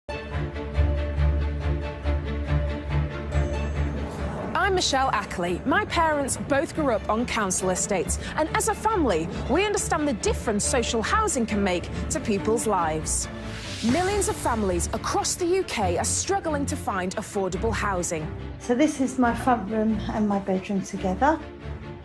I'm Michelle Ackerley. My parents both grew up on council estates, and as a family, we understand the difference social housing can make to people's lives. Millions of families across the UK are struggling to find affordable housing. So this is my front room and my bedroom together.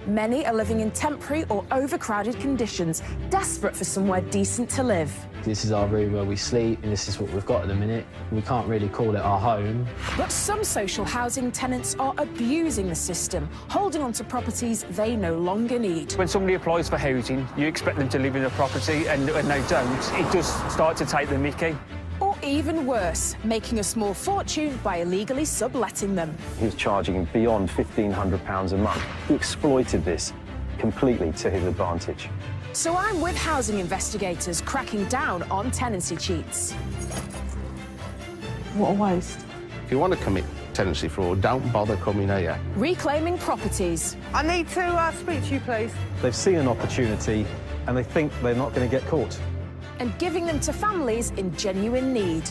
Many are living in temporary or overcrowded conditions, desperate for somewhere decent to live. This is our room where we sleep, and this is what we've got at the minute. We can't really call it our home. But some social housing tenants are abusing the system, holding on to properties they no longer need. When somebody applies for housing, you expect them to live in a property, and when they don't, it does start to take the mickey. Or even worse, making a small fortune by illegally subletting them. He was charging beyond £1,500 a month. He exploited this completely to his advantage. So I'm with housing investigators cracking down on tenancy cheats. What a waste. If you want to commit tenancy fraud, don't bother coming here. Reclaiming properties. I need to speak to you, please. They've seen an opportunity and they think they're not going to get caught. And giving them to families in genuine need.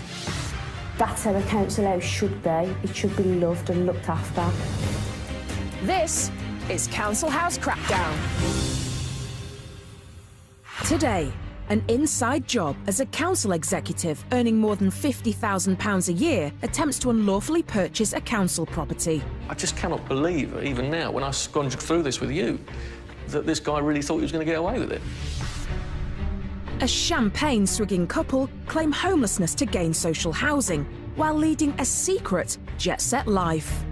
That's how a council house should be. It should be loved and looked after. This is Council House Crackdown. Today, an inside job as a council executive earning more than £50,000 a year attempts to unlawfully purchase a council property. I just cannot believe, even now, when I scrounged through this with you, that this guy really thought he was going to get away with it. A champagne-swigging couple claim homelessness to gain social housing while leading a secret jet-set life.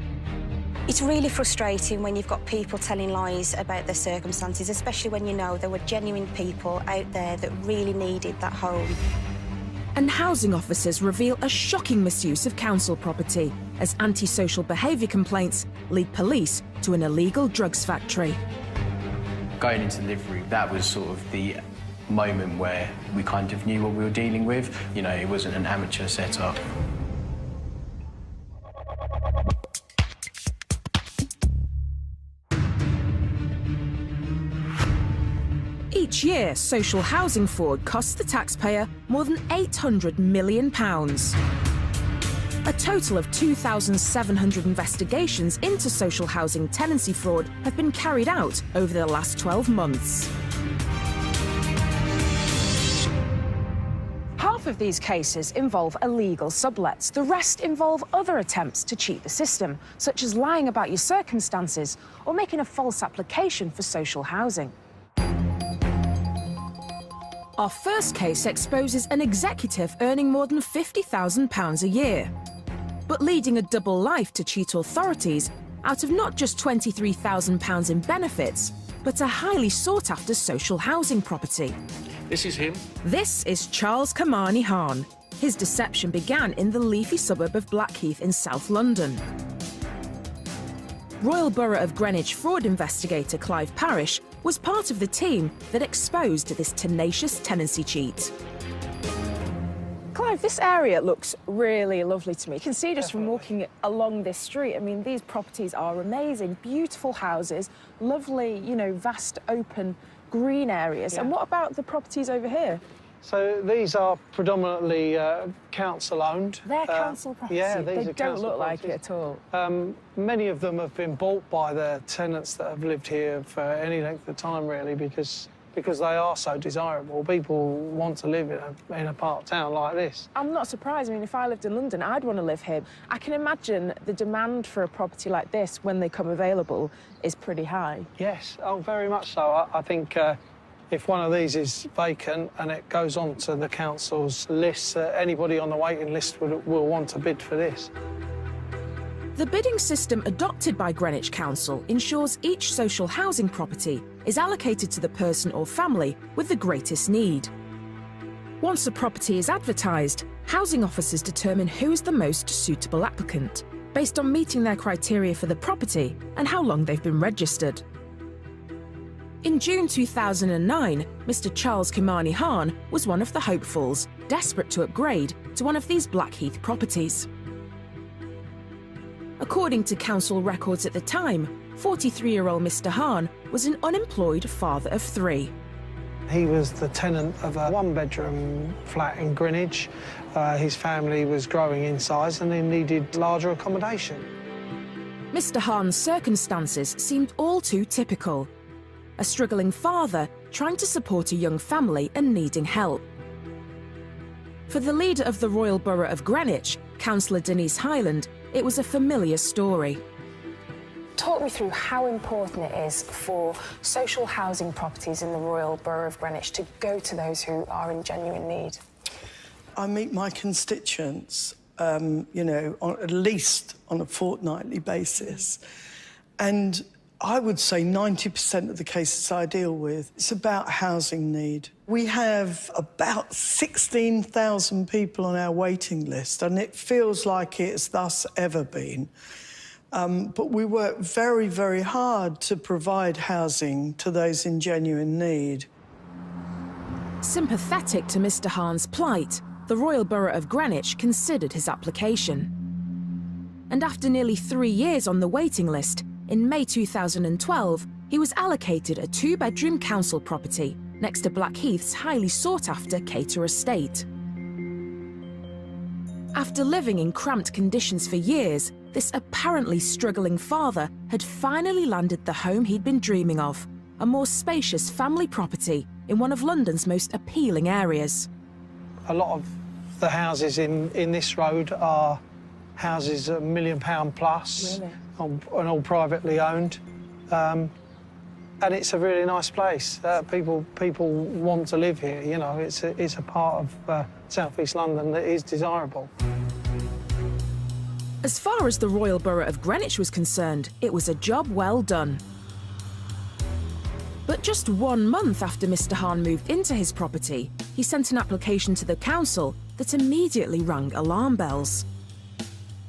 It's really frustrating when you've got people telling lies about their circumstances, especially when you know there were genuine people out there that really needed that home. And housing officers reveal a shocking misuse of council property as antisocial behaviour complaints lead police to an illegal drugs factory. Going into delivery, that was sort of the moment where we kind of knew what we were dealing with. You know, it wasn't an amateur setup. Each year, social housing fraud costs the taxpayer more than £800 million. A total of 2,700 investigations into social housing tenancy fraud have been carried out over the last 12 months. Half of these cases involve illegal sublets. The rest involve other attempts to cheat the system, such as lying about your circumstances or making a false application for social housing. Our first case exposes an executive earning more than £50,000 a year, but leading a double life to cheat authorities out of not just £23,000 in benefits, but a highly sought-after social housing property. This is him. This is Charles Kamani Hahn. His deception began in the leafy suburb of Blackheath in South London. Royal Borough of Greenwich fraud investigator Clive Parrish was part of the team that exposed this tenacious tenancy cheat. Clive, this area looks really lovely to me. You can see just from walking along this street, I mean, these properties are amazing, beautiful houses, lovely, you know, vast open green areas. Yeah. And what about the properties over here? So these are predominantly council-owned. They're council properties? Yeah, they don't look like it at all. Many of them have been bought by the tenants that have lived here for any length of time, really, because they are so desirable. People want to live in a part of town like this. I'm not surprised. I mean, if I lived in London, I'd want to live here. I can imagine the demand for a property like this, when they come available, is pretty high. Yes, oh, very much so. I think if one of these is vacant and it goes on to the council's list, anybody on the waiting list will want to bid for this. The bidding system adopted by Greenwich Council ensures each social housing property is allocated to the person or family with the greatest need. Once a property is advertised, housing officers determine who is the most suitable applicant, based on meeting their criteria for the property and how long they've been registered. In June 2009, Mr. Charles Kamani Hahn was one of the hopefuls, desperate to upgrade to one of these Blackheath properties. According to council records at the time, 43-year-old Mr. Hahn was an unemployed father of 3. He was the tenant of a one-bedroom flat in Greenwich. His family was growing in size and he needed larger accommodation. Mr. Hahn's circumstances seemed all too typical. A struggling father trying to support a young family and needing help. For the leader of the Royal Borough of Greenwich, Councillor Denise Hyland, it was a familiar story. Talk me through how important it is for social housing properties in the Royal Borough of Greenwich to go to those who are in genuine need. I meet my constituents, you know, at least on a fortnightly basis. And I would say 90% of the cases I deal with, it's about housing need. We have about 16,000 people on our waiting list, and it feels like it's thus ever been. But we work very, very hard to provide housing to those in genuine need. Sympathetic to Mr. Hahn's plight, the Royal Borough of Greenwich considered his application. And after nearly 3 years on the waiting list, in May 2012, he was allocated a 2-bedroom council property next to Blackheath's highly sought-after Cater estate. After living in cramped conditions for years, this apparently struggling father had finally landed the home he'd been dreaming of, a more spacious family property in one of London's most appealing areas. A lot of the houses in this road are houses £1 million plus, Really? and all privately owned. And it's a really nice place. People want to live here, you know. It's a part of South East London that is desirable. As far as the Royal Borough of Greenwich was concerned, it was a job well done. But just 1 month after Mr. Hahn moved into his property, he sent an application to the council that immediately rang alarm bells.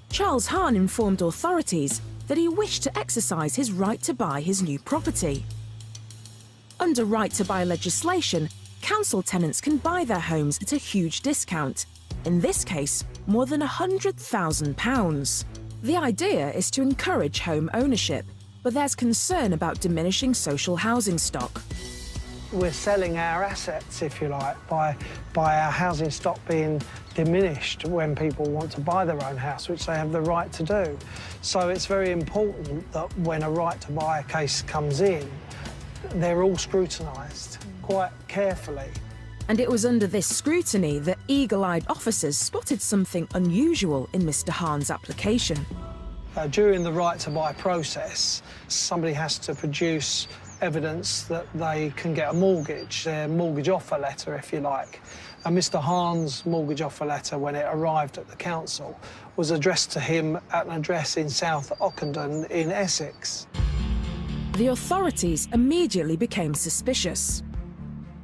Charles Hahn informed authorities that he wished to exercise his right to buy his new property. Under right to buy legislation, council tenants can buy their homes at a huge discount, in this case, more than £100,000. The idea is to encourage home ownership, but there's concern about diminishing social housing stock. We're selling our assets, if you like, by our housing stock being diminished when people want to buy their own house, which they have the right to do. So it's very important that when a right to buy case comes in, they're all scrutinised quite carefully. And it was under this scrutiny that eagle-eyed officers spotted something unusual in Mr. Hahn's application. During the right to buy process, somebody has to produce evidence that they can get a mortgage, their mortgage offer letter, if you like. And Mr. Hahn's mortgage offer letter, when it arrived at the council, was addressed to him at an address in South Ockenden in Essex. The authorities immediately became suspicious.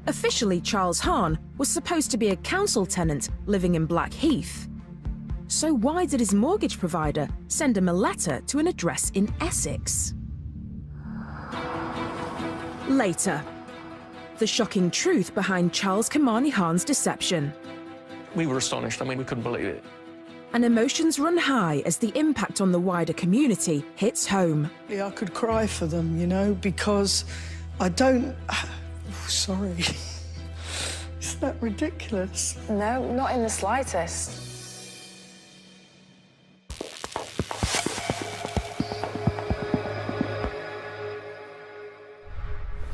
Officially, Charles Hahn was supposed to be a council tenant living in Blackheath. So why did his mortgage provider send him a letter to an address in Essex? Later, the shocking truth behind Charles Kamani Hahn's deception. We were astonished. I mean, we couldn't believe it. And emotions run high as the impact on the wider community hits home. I could cry for them, you know, because I don't... Sorry. Isn't that ridiculous? No, not in the slightest.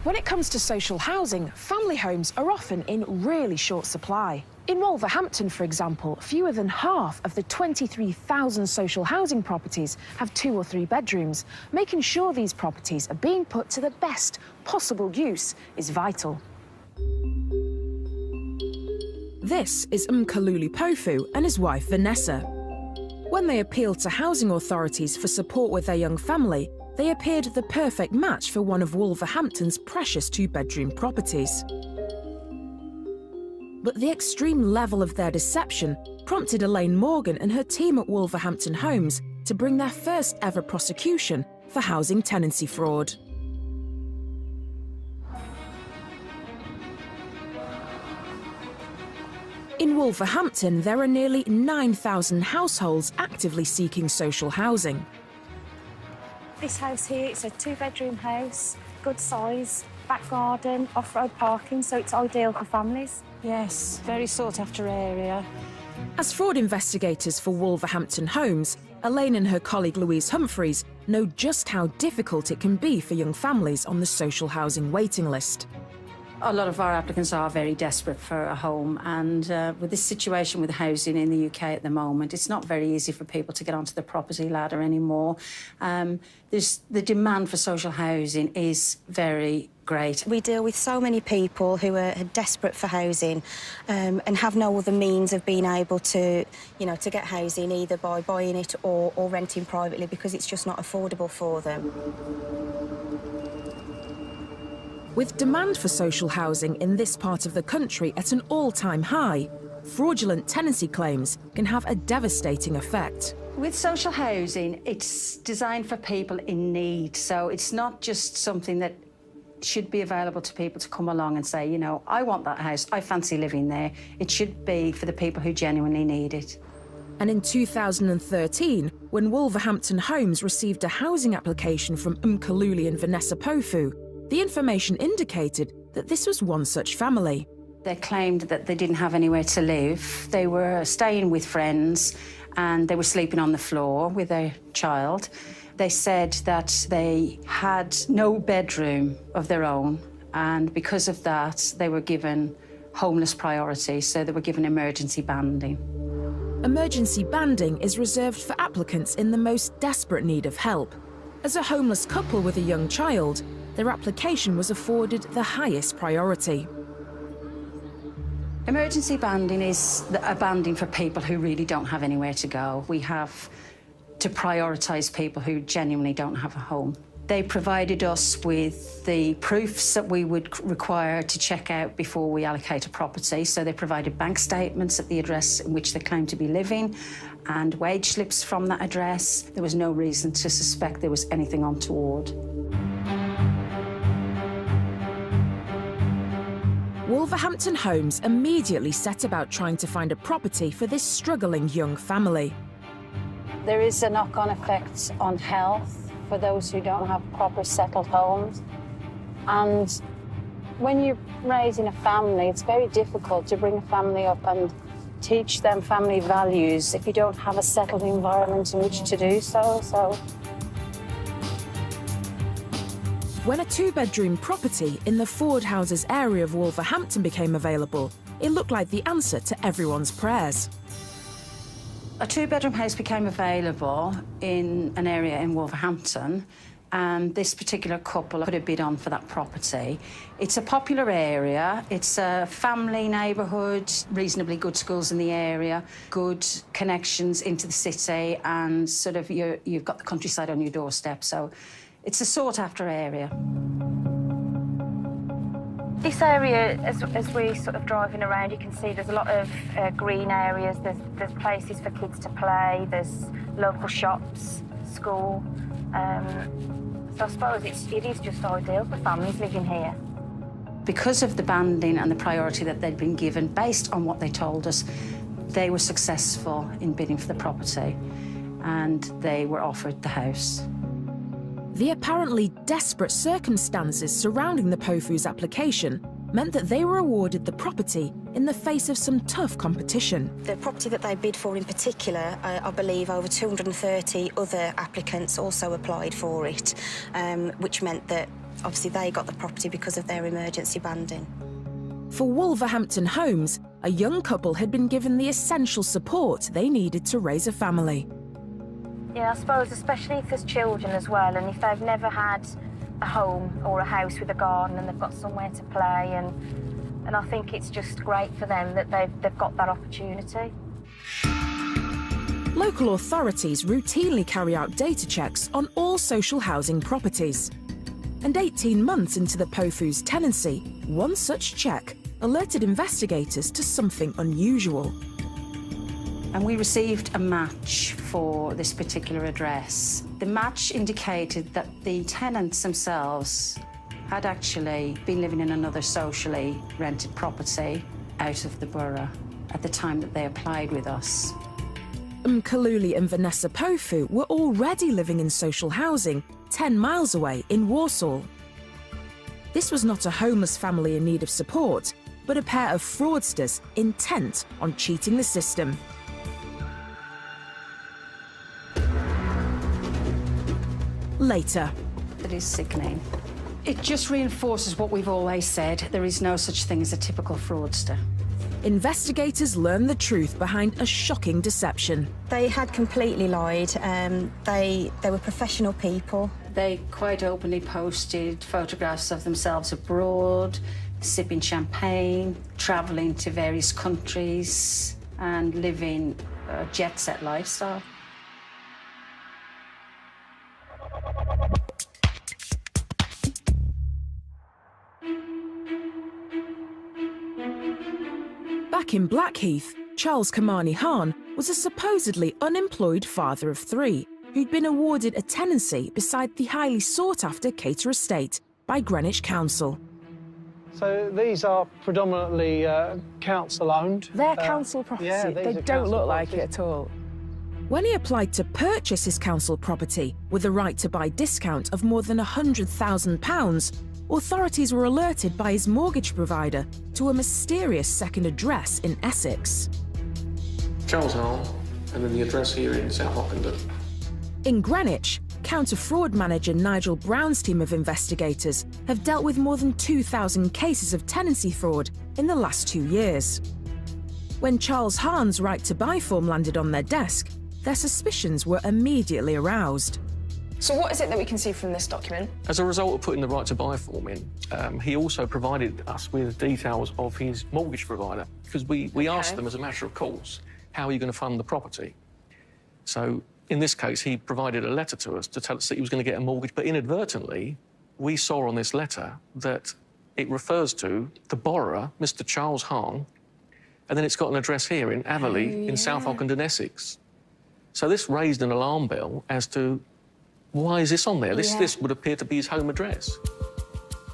When it comes to social housing, family homes are often in really short supply. In Wolverhampton, for example, fewer than half of the 23,000 social housing properties have 2 or 3 bedrooms. Making sure these properties are being put to the best possible use is vital. This is Mkalulu Pofu and his wife Vanessa. When they appealed to housing authorities for support with their young family, they appeared the perfect match for one of Wolverhampton's precious 2-bedroom properties. But the extreme level of their deception prompted Elaine Morgan and her team at Wolverhampton Homes to bring their first ever prosecution for housing tenancy fraud. In Wolverhampton, there are nearly 9,000 households actively seeking social housing. This house here, it's a 2-bedroom house, good size. back garden, off-road parking, so it's ideal for families. Yes, very sought-after area. As fraud investigators for Wolverhampton Homes, Elaine and her colleague Louise Humphreys know just how difficult it can be for young families on the social housing waiting list. A lot of our applicants are very desperate for a home, and with this situation with housing in the UK at the moment, it's not very easy for people to get onto the property ladder anymore. The demand for social housing is very great. We deal with so many people who are desperate for housing and have no other means of being able to, to get housing, either by buying it or renting privately, because it's just not affordable for them. With demand for social housing in this part of the country at an all-time high, fraudulent tenancy claims can have a devastating effect. With social housing, it's designed for people in need, so it's not just something that should be available to people to come along and say, I want that house, I fancy living there. It should be for the people who genuinely need it. And in 2013, when Wolverhampton Homes received a housing application from Ackerley and Vanessa Pofu, the information indicated that this was one such family. They claimed that they didn't have anywhere to live. They were staying with friends and they were sleeping on the floor with their child. They said that they had no bedroom of their own, and because of that, they were given homeless priority, so they were given emergency banding. Emergency banding is reserved for applicants in the most desperate need of help. As a homeless couple with a young child, their application was afforded the highest priority. Emergency banding is a banding for people who really don't have anywhere to go. We have to prioritise people who genuinely don't have a home. They provided us with the proofs that we would require to check out before we allocate a property. So they provided bank statements at the address in which they claim to be living and wage slips from that address. There was no reason to suspect there was anything untoward. Wolverhampton Homes immediately set about trying to find a property for this struggling young family. There is a knock-on effect on health for those who don't have proper settled homes. And when you're raising a family, it's very difficult to bring a family up and teach them family values if you don't have a settled environment in which to do so. When a two-bedroom property in the Ford Houses area of Wolverhampton became available, it looked like the answer to everyone's prayers. A two-bedroom house became available in an area in Wolverhampton, and this particular couple put a bid on for that property. It's a popular area, it's a family neighbourhood, reasonably good schools in the area, good connections into the city, and sort of you've got the countryside on your doorstep, so it's a sought-after area. This area, as we sort of driving around, you can see there's a lot of green areas. There's places for kids to play. There's local shops, school. So I suppose it is just ideal for families living here. Because of the banding and the priority that they'd been given, based on what they told us, they were successful in bidding for the property, and they were offered the house. The apparently desperate circumstances surrounding the Pofu's application meant that they were awarded the property in the face of some tough competition. The property that they bid for in particular, I believe over 230 other applicants also applied for it, which meant that obviously they got the property because of their emergency banding. For Wolverhampton Homes, a young couple had been given the essential support they needed to raise a family. Yeah, I suppose especially if there's children as well, and if they've never had a home or a house with a garden and they've got somewhere to play, and I think it's just great for them that they've got that opportunity. Local authorities routinely carry out data checks on all social housing properties. And 18 months into the Pofu's tenancy, one such check alerted investigators to something unusual. And we received a match for this particular address. The match indicated that the tenants themselves had actually been living in another socially rented property out of the borough at the time that they applied with us. Ackerley and Vanessa Pofu were already living in social housing 10 miles away in Warsaw. This was not a homeless family in need of support, but a pair of fraudsters intent on cheating the system. Later. That is sickening. It just reinforces what we've always said. There is no such thing as a typical fraudster. Investigators learn the truth behind a shocking deception. They had completely lied. They were professional people. They quite openly posted photographs of themselves abroad, sipping champagne, travelling to various countries and living a jet-set lifestyle. Back in Blackheath, Charles Kamani Hahn was a supposedly unemployed father of three who'd been awarded a tenancy beside the highly sought-after Cater Estate by Greenwich Council. So these are predominantly council-owned. They're council property. Yeah, they don't look like it at all. When he applied to purchase his council property with a right to buy discount of more than £100,000, authorities were alerted by his mortgage provider to a mysterious second address in Essex. Charles Hahn, and then the address here in South Ockenden. In Greenwich, counter-fraud manager Nigel Brown's team of investigators have dealt with more than 2,000 cases of tenancy fraud in the last 2 years. When Charles Hahn's right to buy form landed on their desk, their suspicions were immediately aroused. So what is it that we can see from this document? As a result of putting the right to buy form in, he also provided us with details of his mortgage provider, because we asked them as a matter of course, how are you going to fund the property? So in this case, he provided a letter to us to tell us that he was going to get a mortgage, but inadvertently, we saw on this letter that it refers to the borrower, Mr. Charles Hahn, and then it's got an address here in Ackerley in South Ockenden, Essex. So this raised an alarm bell as to why is this on there? This would appear to be his home address.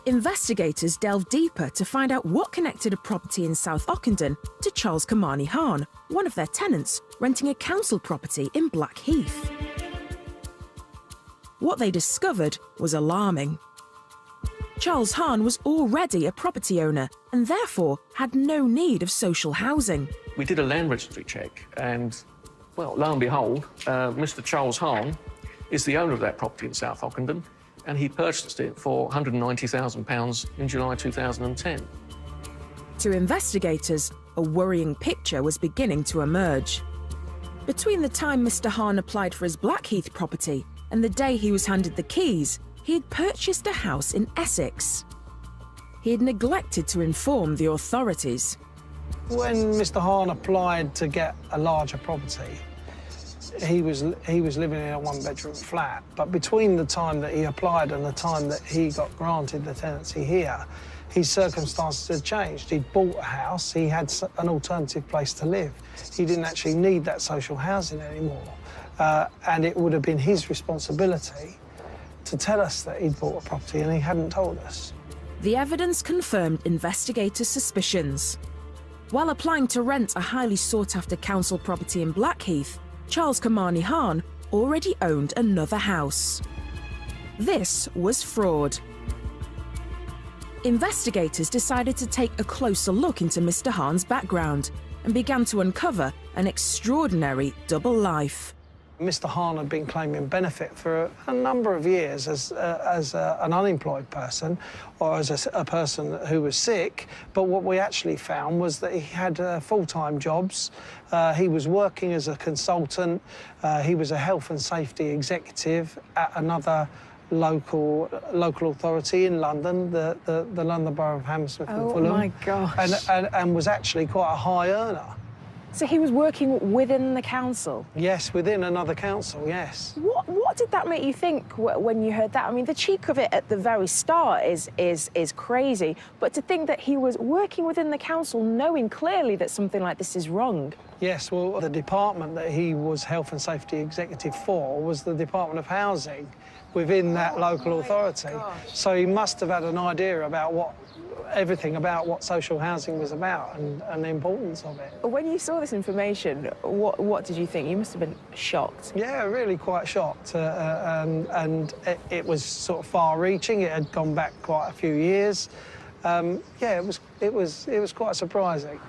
Investigators delved deeper to find out what connected a property in South Ockenden to Charles Kamani Hahn, one of their tenants, renting a council property in Blackheath. What they discovered was alarming. Charles Hahn was already a property owner and therefore had no need of social housing. We did a land registry check and, well, lo and behold, Mr. Charles Hahn is the owner of that property in South Ockenden, and he purchased it for £190,000 in July 2010. To investigators, a worrying picture was beginning to emerge. Between the time Mr. Hahn applied for his Blackheath property and the day he was handed the keys, he had purchased a house in Essex. He had neglected to inform the authorities. When Mr. Hahn applied to get a larger property, he was living in a one-bedroom flat, but between the time that he applied and the time that he got granted the tenancy here, his circumstances had changed. He'd bought a house, he had an alternative place to live. He didn't actually need that social housing anymore, and it would have been his responsibility to tell us that he'd bought a property, and he hadn't told us. The evidence confirmed investigators' suspicions. While applying to rent a highly sought-after council property in Blackheath, Charles Kamani Hahn already owned another house. This was fraud. Investigators decided to take a closer look into Mr. Hahn's background and began to uncover an extraordinary double life. Mr. Hahn had been claiming benefit for a number of years as an unemployed person or as a person who was sick, but what we actually found was that he had full-time jobs. He was working as a consultant. He was a health and safety executive at another local authority in London, the London Borough of Hammersmith and Fulham. Oh, my gosh. And was actually quite a high earner. So he was working within the council? Yes, within another council, yes. What did that make you think when you heard that? I mean, the cheek of it at the very start is crazy, but to think that he was working within the council knowing clearly that something like this is wrong. Yes, well, the department that he was Health and Safety Executive for was the Department of Housing within that local authority. So he must have had an idea about everything about what social housing was about and the importance of it. When you saw this information, what did you think? You must have been shocked. Yeah, really quite shocked. And it was sort of far-reaching. It had gone back quite a few years. Yeah, it was quite surprising.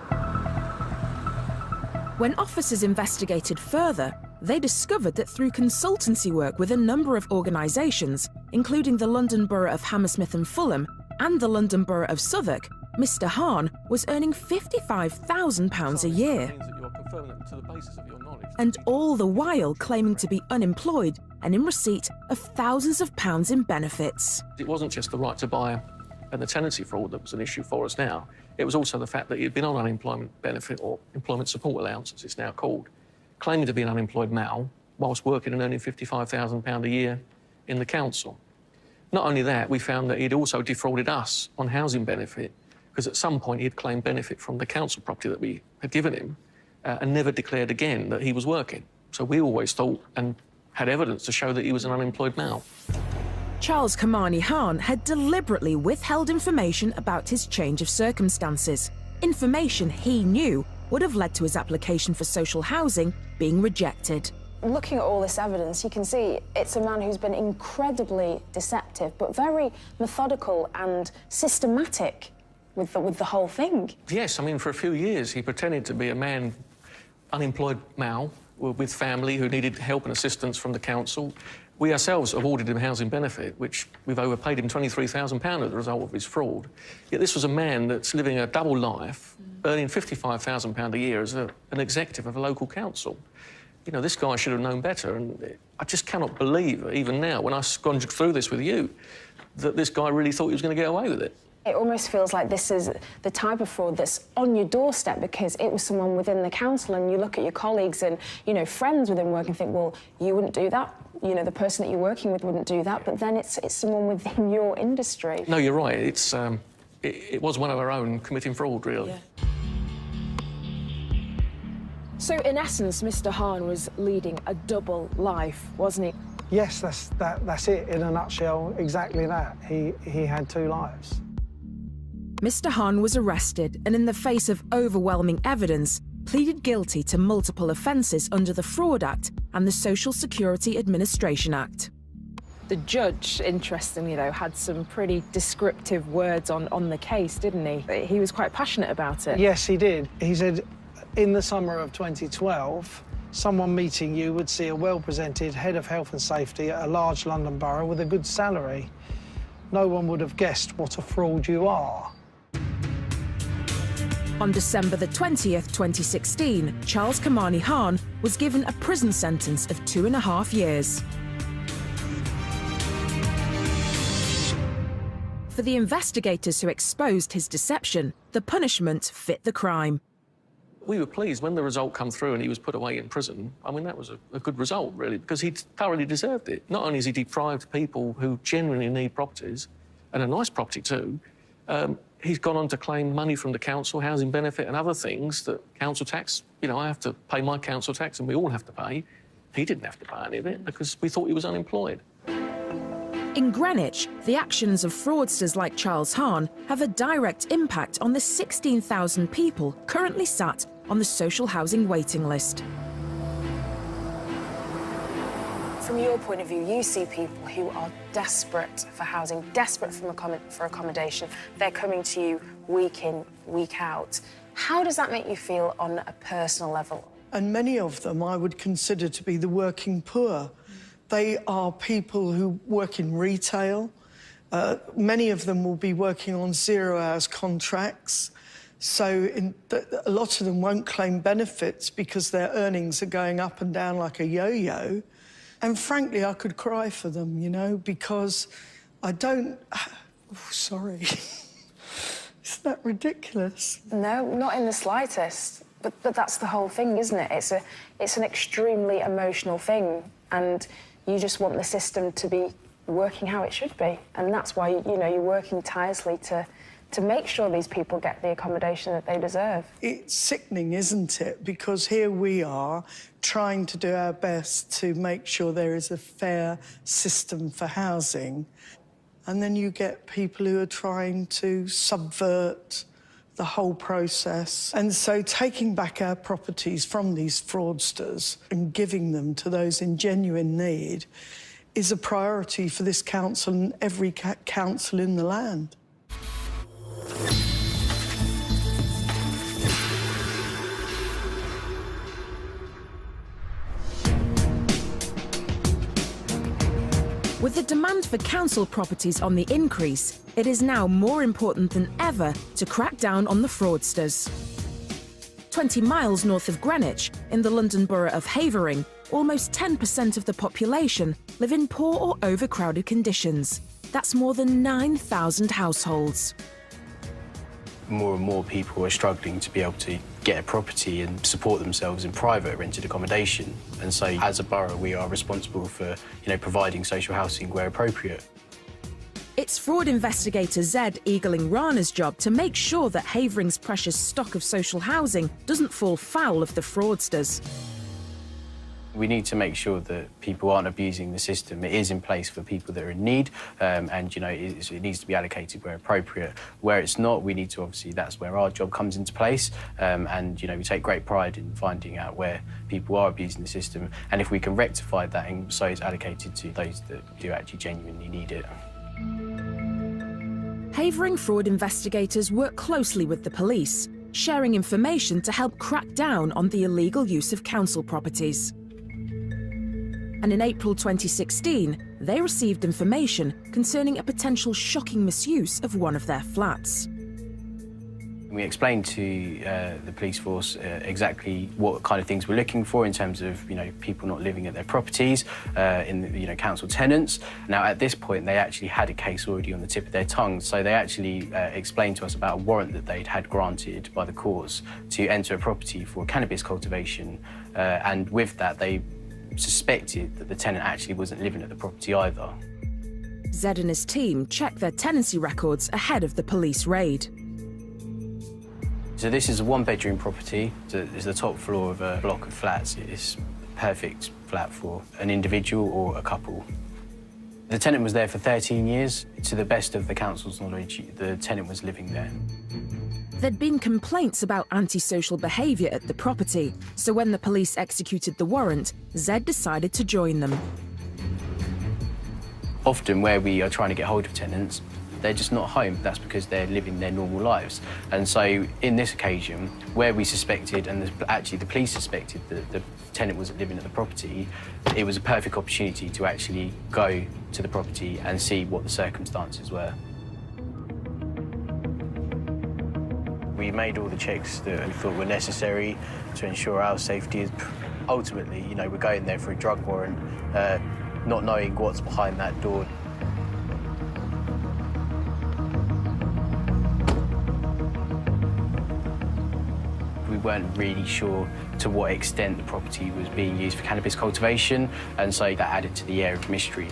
When officers investigated further, they discovered that through consultancy work with a number of organisations, including the London Borough of Hammersmith and Fulham and the London Borough of Southwark, Mr Hahn was earning £55,000 a year. And all the while claiming to be unemployed and in receipt of thousands of pounds in benefits. It wasn't just the right to buy and the tenancy fraud that was an issue for us now. It was also the fact that he'd been on unemployment benefit, or employment support allowance, as it's now called, claiming to be an unemployed male whilst working and earning £55,000 a year in the council. Not only that, we found that he'd also defrauded us on housing benefit, because at some point he'd claimed benefit from the council property that we had given him and never declared again that he was working. So we always thought and had evidence to show that he was an unemployed male. Charles Kamani Hahn had deliberately withheld information about his change of circumstances, information he knew would have led to his application for social housing being rejected. Looking at all this evidence, you can see it's a man who's been incredibly deceptive, but very methodical and systematic with the whole thing. Yes, I mean, for a few years he pretended to be a man, unemployed male, with family who needed help and assistance from the council. We ourselves have ordered him a housing benefit, which we've overpaid him £23,000 as a result of his fraud. Yet this was a man that's living a double life, earning £55,000 a year as an executive of a local council. You know, this guy should have known better, and I just cannot believe, even now, when I've gone through this with you, that this guy really thought he was going to get away with it. It almost feels like this is the type of fraud that's on your doorstep because it was someone within the council, and you look at your colleagues and, you know, friends within work and think, well, you wouldn't do that. You know, the person that you're working with wouldn't do that, but then it's someone within your industry. No, you're right. It was one of our own committing fraud, really. Yeah. So, in essence, Mr Hahn was leading a double life, wasn't he? Yes, that's it in a nutshell, exactly that. He had two lives. Mr Hahn was arrested and, in the face of overwhelming evidence, pleaded guilty to multiple offences under the Fraud Act and the Social Security Administration Act. The judge, interestingly, though, had some pretty descriptive words on the case, didn't he? He was quite passionate about it. Yes, he did. He said, in the summer of 2012, someone meeting you would see a well-presented head of health and safety at a large London borough with a good salary. No one would have guessed what a fraud you are. On December the 20th, 2016, Charles Kamani Hahn was given a prison sentence of 2.5 years. For the investigators who exposed his deception, the punishment fit the crime. We were pleased when the result came through and he was put away in prison. I mean, that was a good result, really, because he thoroughly deserved it. Not only has he deprived people who genuinely need properties, and a nice property too, he's gone on to claim money from the council, housing benefit and other things that council tax, you know, I have to pay my council tax and we all have to pay. He didn't have to pay any of it because we thought he was unemployed. In Greenwich, the actions of fraudsters like Charles Hahn have a direct impact on the 16,000 people currently sat on the social housing waiting list. From your point of view, you see people who are desperate for housing, desperate for accommodation. They're coming to you week in, week out. How does that make you feel on a personal level? And many of them I would consider to be the working poor. They are people who work in retail. Many of them will be working on 0-hours contracts. So a lot of them won't claim benefits because their earnings are going up and down like a yo-yo. And frankly, I could cry for them, you know, because I don't... Oh, sorry. Isn't that ridiculous? No, not in the slightest. But that's the whole thing, isn't it? It's an extremely emotional thing, and you just want the system to be working how it should be. And that's why, you know, you're working tirelessly to to make sure these people get the accommodation that they deserve. It's sickening, isn't it? Because here we are trying to do our best to make sure there is a fair system for housing, and then you get people who are trying to subvert the whole process. And so taking back our properties from these fraudsters and giving them to those in genuine need is a priority for this council and every council in the land. With the demand for council properties on the increase, it is now more important than ever to crack down on the fraudsters. 20 miles north of Greenwich, in the London borough of Havering, almost 10% of the population live in poor or overcrowded conditions. That's more than 9,000 households. More and more people are struggling to be able to get a property and support themselves in private rented accommodation. And so, as a borough, we are responsible for, providing social housing where appropriate. It's fraud investigator Zed Eagling Rana's job to make sure that Havering's precious stock of social housing doesn't fall foul of the fraudsters. We need to make sure that people aren't abusing the system. It is in place for people that are in need, and it needs to be allocated where appropriate. Where it's not, we need to obviously, that's where our job comes into place, and we take great pride in finding out where people are abusing the system, and if we can rectify that and so it's allocated to those that do actually genuinely need it. Havering fraud investigators work closely with the police, sharing information to help crack down on the illegal use of council properties. And in April 2016, they received information concerning a potential shocking misuse of one of their flats. We explained to the police force exactly what kind of things we're looking for in terms of, people not living at their properties, in council tenants. Now, at this point, they actually had a case already on the tip of their tongue, so they actually explained to us about a warrant that they'd had granted by the courts to enter a property for cannabis cultivation, and with that, they suspected that the tenant actually wasn't living at the property either. Zed and his team checked their tenancy records ahead of the police raid. So this is a one-bedroom property. So it's the top floor of a block of flats. It's a perfect flat for an individual or a couple. The tenant was there for 13 years. To the best of the council's knowledge, the tenant was living there. There'd been complaints about antisocial behaviour at the property, so when the police executed the warrant, Zed decided to join them. Often where we are trying to get hold of tenants, they're just not home. That's because they're living their normal lives. And so in this occasion, where we suspected, and actually the police suspected that the tenant wasn't living at the property, it was a perfect opportunity to actually go to the property and see what the circumstances were. We made all the checks that we thought were necessary to ensure our safety. Ultimately, we're going there for a drug warrant, not knowing what's behind that door. We weren't really sure to what extent the property was being used for cannabis cultivation, and so that added to the air of mystery.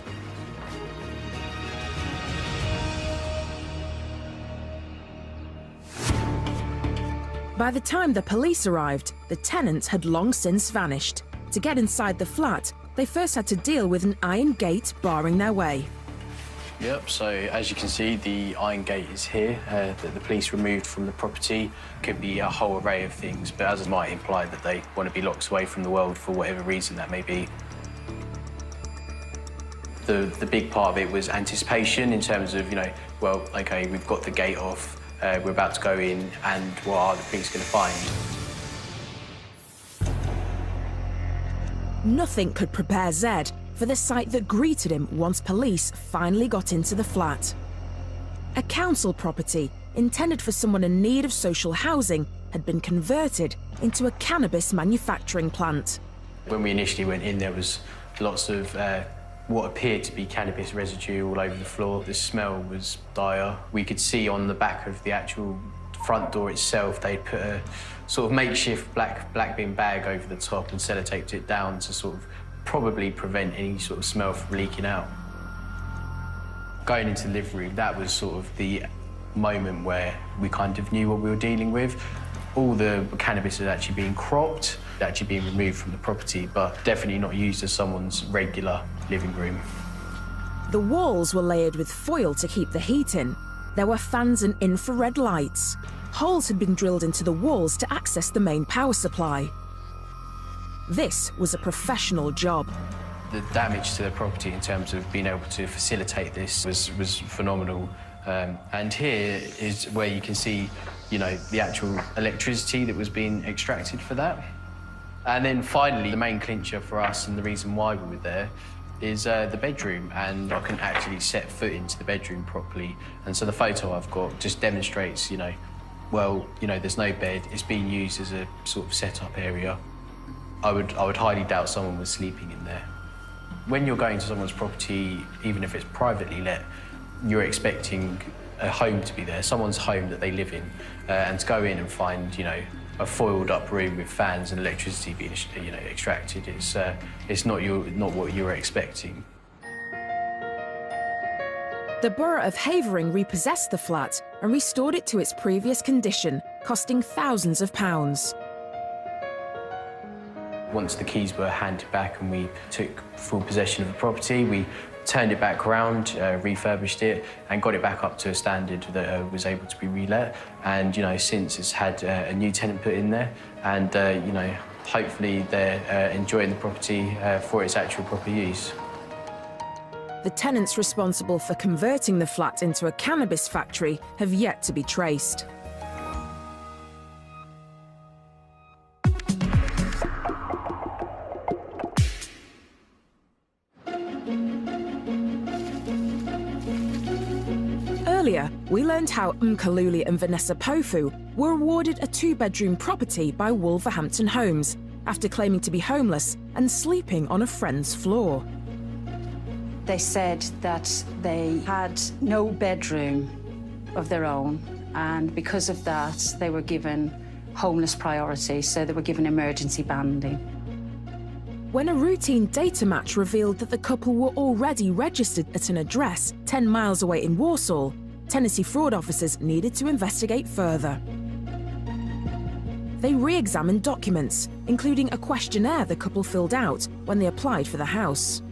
By the time the police arrived, the tenant had long since vanished. To get inside the flat, they first had to deal with an iron gate barring their way. Yep, so as you can see, the iron gate is here that the police removed from the property. Could be a whole array of things, but as it might imply that they want to be locked away from the world for whatever reason that may be. The big part of it was anticipation in terms of, well, OK, we've got the gate off, we're about to go in, and what are the police going to find? Nothing could prepare Zed for the sight that greeted him once police finally got into the flat. A council property intended for someone in need of social housing had been converted into a cannabis manufacturing plant. When we initially went in, there was lots of what appeared to be cannabis residue all over the floor. The smell was dire. We could see on the back of the actual front door itself, they'd put a sort of makeshift black bin bag over the top and sellotaped it down to sort of probably prevent any sort of smell from leaking out. Going into the living room, that was sort of the moment where we kind of knew what we were dealing with. All the cannabis is actually being cropped, actually being removed from the property, but definitely not used as someone's regular living room. The walls were layered with foil to keep the heat in. There were fans and infrared lights. Holes had been drilled into the walls to access the main power supply. This was a professional job. The damage to the property in terms of being able to facilitate this was phenomenal. And here is where you can see, you know, the actual electricity that was being extracted for that. And then finally, the main clincher for us and the reason why we were there is the bedroom, and I can actually set foot into the bedroom properly. And so the photo I've got just demonstrates, you know, well, you know, there's no bed, it's being used as a sort of set-up area. I would highly doubt someone was sleeping in there. When you're going to someone's property, even if it's privately let, you're expecting a home to be there, someone's home that they live in, and to go in and find, you know, a foiled up room with fans and electricity being, you know, extracted, it's not what you're expecting. The Borough of Havering repossessed the flat and restored it to its previous condition, costing thousands of pounds. Once the keys were handed back and we took full possession of the property, we turned it back around, refurbished it, and got it back up to a standard that was able to be relet. And, you know, since it's had a new tenant put in there, and, you know, hopefully they're enjoying the property for its actual proper use. The tenants responsible for converting the flat into a cannabis factory have yet to be traced. Earlier, we learned how Ackerley and Vanessa Pofu were awarded a two-bedroom property by Wolverhampton Homes after claiming to be homeless and sleeping on a friend's floor. They said that they had no bedroom of their own, and because of that, they were given homeless priority, so they were given emergency banding. When a routine data match revealed that the couple were already registered at an address 10 miles away in Walsall, tenancy fraud officers needed to investigate further. They re-examined documents, including a questionnaire the couple filled out when they applied for the house.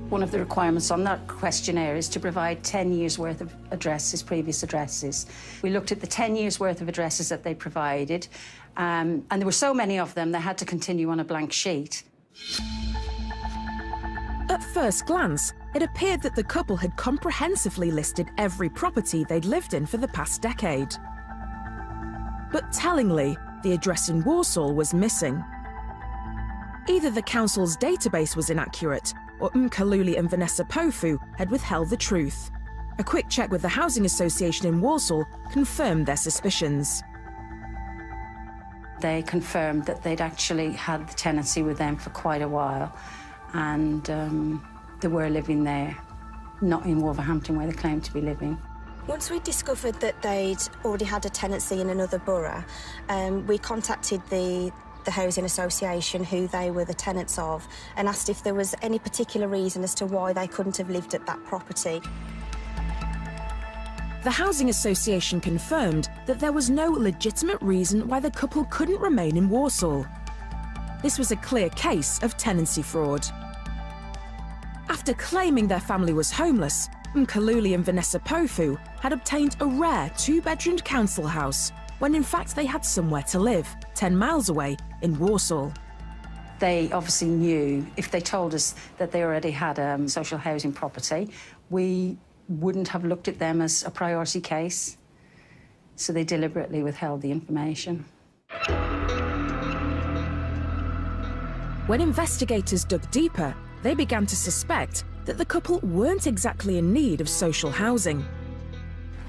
One of the requirements on that questionnaire is to provide 10 years' worth of addresses, previous addresses. We looked at the 10 years' worth of addresses that they provided, and there were so many of them, they had to continue on a blank sheet. At first glance, it appeared that the couple had comprehensively listed every property they'd lived in for the past decade. But tellingly, the address in Walsall was missing. Either the council's database was inaccurate, or Ackerley and Vanessa Pofu had withheld the truth. A quick check with the Housing Association in Walsall confirmed their suspicions. They confirmed that they'd actually had the tenancy with them for quite a while, and they were living there, not in Wolverhampton where they claimed to be living. Once we discovered that they'd already had a tenancy in another borough, we contacted the Housing Association, who they were the tenants of, and asked if there was any particular reason as to why they couldn't have lived at that property. The Housing Association confirmed that there was no legitimate reason why the couple couldn't remain in Walsall. This was a clear case of tenancy fraud. After claiming their family was homeless, Ackerley and Vanessa Pofu had obtained a rare two-bedroomed council house, when in fact they had somewhere to live, 10 miles away in Walsall. They obviously knew if they told us that they already had a social housing property, we wouldn't have looked at them as a priority case. So they deliberately withheld the information. When investigators dug deeper, they began to suspect that the couple weren't exactly in need of social housing.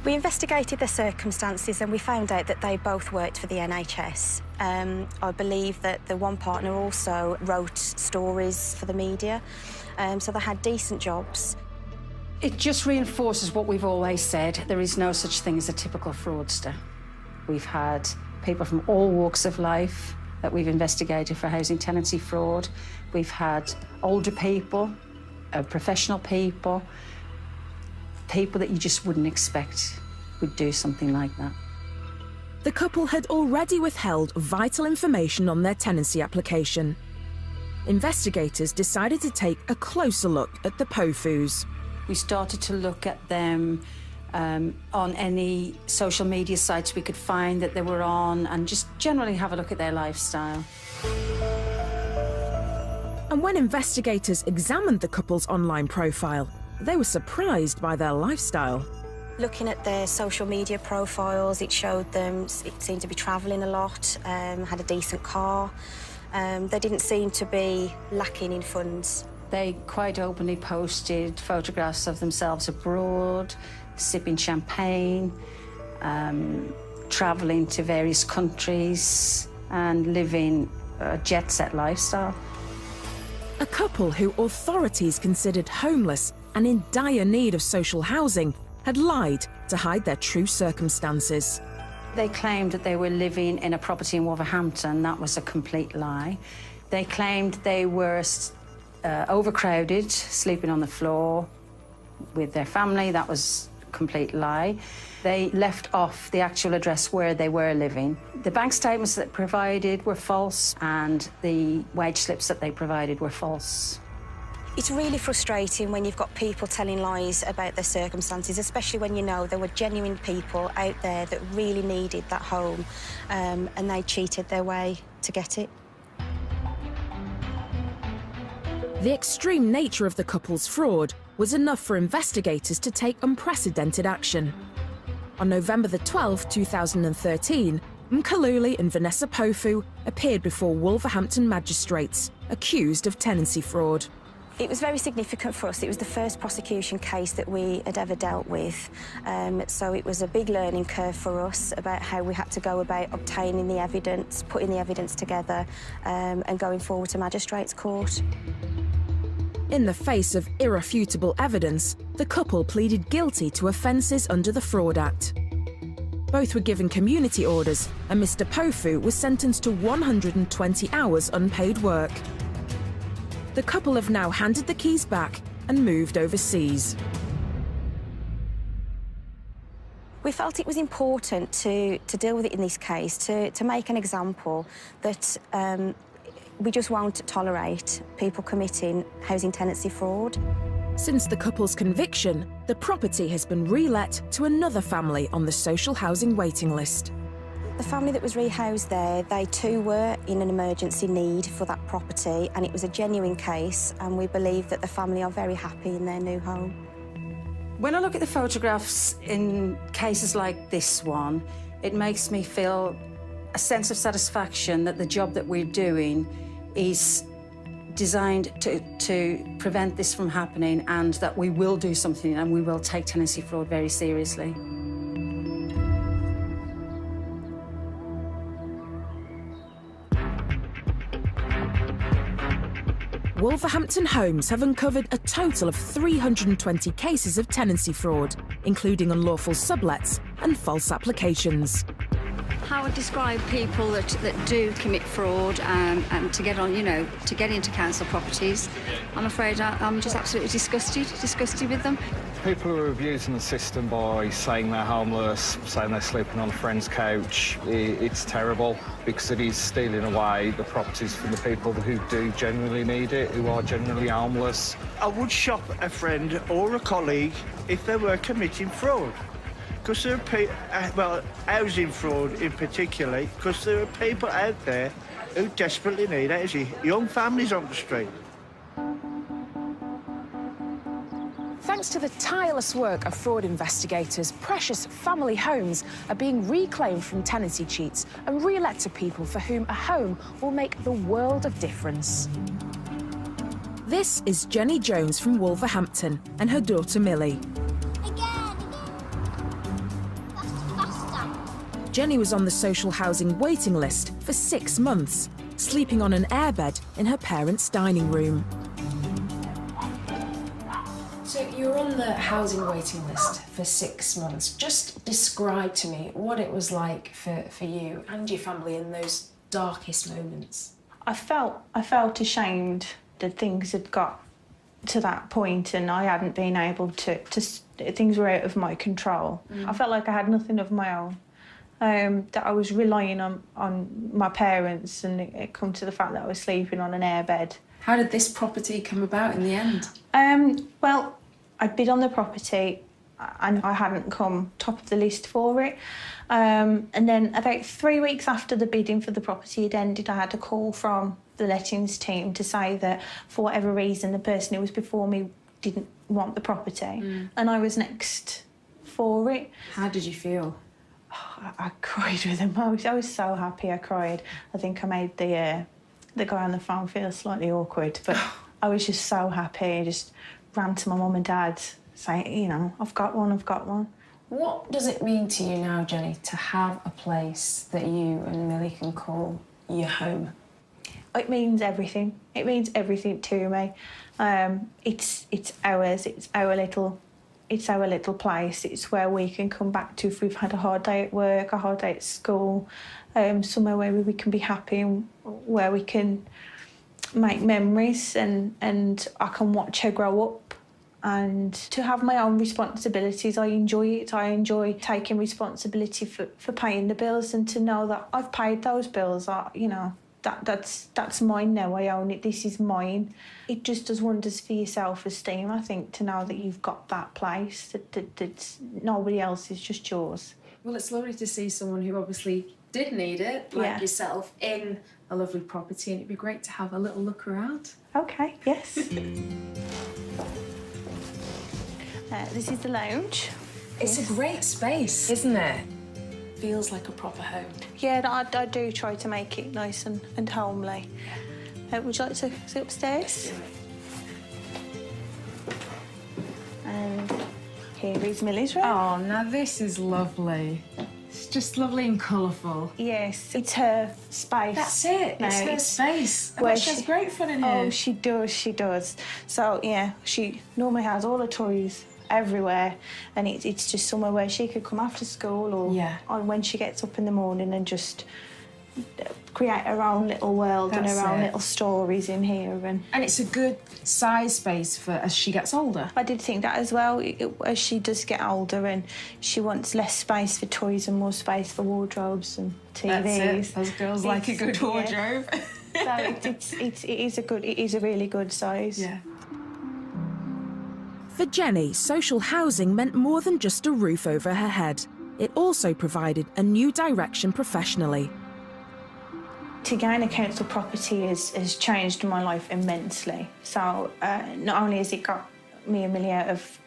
We investigated their circumstances and we found out that they both worked for the NHS. I believe that the one partner also wrote stories for the media, so they had decent jobs. It just reinforces what we've always said. There is no such thing as a typical fraudster. We've had people from all walks of life that we've investigated for housing tenancy fraud. We've had older people, professional people, people that you just wouldn't expect would do something like that. The couple had already withheld vital information on their tenancy application. Investigators decided to take a closer look at the POFUs. We started to look at them on any social media sites we could find that they were on, and just generally have a look at their lifestyle. And when investigators examined the couple's online profile, they were surprised by their lifestyle. Looking at their social media profiles, it showed them it seemed to be travelling a lot, had a decent car. They didn't seem to be lacking in funds. They quite openly posted photographs of themselves abroad, sipping champagne, travelling to various countries and living a jet-set lifestyle. A couple who authorities considered homeless and in dire need of social housing had lied to hide their true circumstances. They claimed that they were living in a property in Wolverhampton. That was a complete lie. They claimed they were overcrowded, sleeping on the floor with their family. That was a complete lie. They left off the actual address where they were living. The bank statements that provided were false, and the wage slips that they provided were false. It's really frustrating when you've got people telling lies about their circumstances, especially when you know there were genuine people out there that really needed that home, and they cheated their way to get it. The extreme nature of the couple's fraud was enough for investigators to take unprecedented action. On November the 12th, 2013, Mkaluli and Vanessa Pofu appeared before Wolverhampton magistrates, accused of tenancy fraud. It was very significant for us. It was the first prosecution case that we had ever dealt with. So it was a big learning curve for us about how we had to go about obtaining the evidence, putting the evidence together, and going forward to magistrates' court. In the face of irrefutable evidence, the couple pleaded guilty to offences under the Fraud Act. Both were given community orders, and Mr. Pofu was sentenced to 120 hours unpaid work. The couple have now handed the keys back and moved overseas. We felt it was important to deal with it in this case, to make an example that we just won't tolerate people committing housing tenancy fraud. Since the couple's conviction, the property has been re-let to another family on the social housing waiting list. The family that was rehoused there, they too were in an emergency need for that property, and it was a genuine case, and we believe that the family are very happy in their new home. When I look at the photographs in cases like this one, it makes me feel a sense of satisfaction that the job that we're doing is designed to prevent this from happening, and that we will do something and we will take tenancy fraud very seriously. Wolverhampton Homes have uncovered a total of 320 cases of tenancy fraud, including unlawful sublets and false applications. How I describe people that do commit fraud and to get on, to get into council properties, I'm afraid I'm just absolutely disgusted with them. People who are abusing the system by saying they're homeless, saying they're sleeping on a friend's couch, it's terrible, because it is stealing away the properties from the people who do genuinely need it, who are genuinely homeless. I would shop a friend or a colleague if they were committing fraud. Because there are housing fraud in particular, because there are people out there who desperately need housing. Young families on the street. Thanks to the tireless work of fraud investigators, precious family homes are being reclaimed from tenancy cheats and re-let to people for whom a home will make the world of difference. This is Jenny Jones from Wolverhampton and her daughter Millie. Jenny was on the social housing waiting list for 6 months, sleeping on an airbed in her parents' dining room. So you were on the housing waiting list for 6 months. Just describe to me what it was like for you and your family in those darkest moments. I felt ashamed that things had got to that point and I hadn't been able to things were out of my control. I felt like I had nothing of my own. That I was relying on my parents, and it come to the fact that I was sleeping on an airbed. How did this property come about in the end? Well, I'd bid on the property and I hadn't come top of the list for it. And then about 3 weeks after the bidding for the property had ended, I had a call from the lettings team to say that for whatever reason the person who was before me didn't want the property and I was next for it. How did you feel? I cried with them. I was so happy I cried. I think I made the guy on the phone feel slightly awkward, but I was just so happy. I just ran to my mum and dad saying, you know, I've got one, I've got one. What does it mean to you now, Jenny, to have a place that you and Millie can call your home? It means everything. It means everything to me. It's ours. It's our little place. It's where we can come back to if we've had a hard day at work, a hard day at school, somewhere where we can be happy and where we can make memories and I can watch her grow up. And to have my own responsibilities, I enjoy it. I enjoy taking responsibility for paying the bills and to know that I've paid those bills. You know, that's mine now. I own it. This is mine. It just does wonders for your self-esteem, I think, to know that you've got that place, that nobody else is, just yours. Well, it's lovely to see someone who obviously did need it, like yourself, in a lovely property, and it'd be great to have a little look around. Okay, yes. This is the lounge. It's a great space, isn't it? Feels like a proper home. Yeah, I do try to make it nice and homely. Would you like to sit upstairs? And here is Millie's room. Oh, now this is lovely. It's just lovely and colourful. Yes, it's her space. That's it, it's her space. I bet she has great fun in here. Oh, she does, she does. So, yeah, she normally has all her toys everywhere, and it's just somewhere where she could come after school or when she gets up in the morning and just create her own little world and her own little stories in here. And it's a good size space for as she gets older. I did think that as well, as she does get older and she wants less space for toys and more space for wardrobes and TVs. That's it. Those girls like a good wardrobe. So it is a really good size. Yeah. For Jenny, social housing meant more than just a roof over her head. It also provided a new direction professionally. To gain a council property has changed my life immensely. So not only has it got me and Millie out of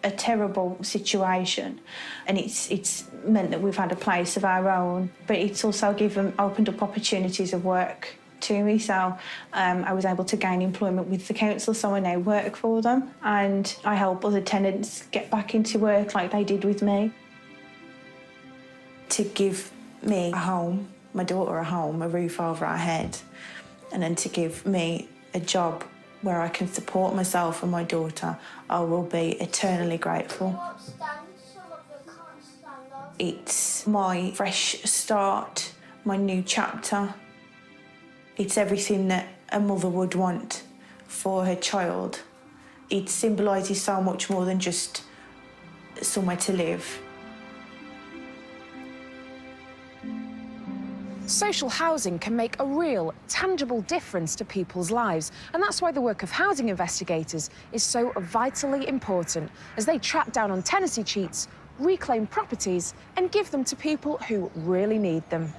a terrible situation, and it's meant that we've had a place of our own, but it's also opened up opportunities of work to me. So I was able to gain employment with the council, so I now work for them, and I help other tenants get back into work like they did with me. To give me a home, my daughter a home, a roof over our head, and then to give me a job where I can support myself and my daughter, I will be eternally grateful. It's my fresh start, my new chapter. It's everything that a mother would want for her child. It symbolises so much more than just somewhere to live. Social housing can make a real, tangible difference to people's lives, and that's why the work of housing investigators is so vitally important as they track down on tenancy cheats, reclaim properties, and give them to people who really need them.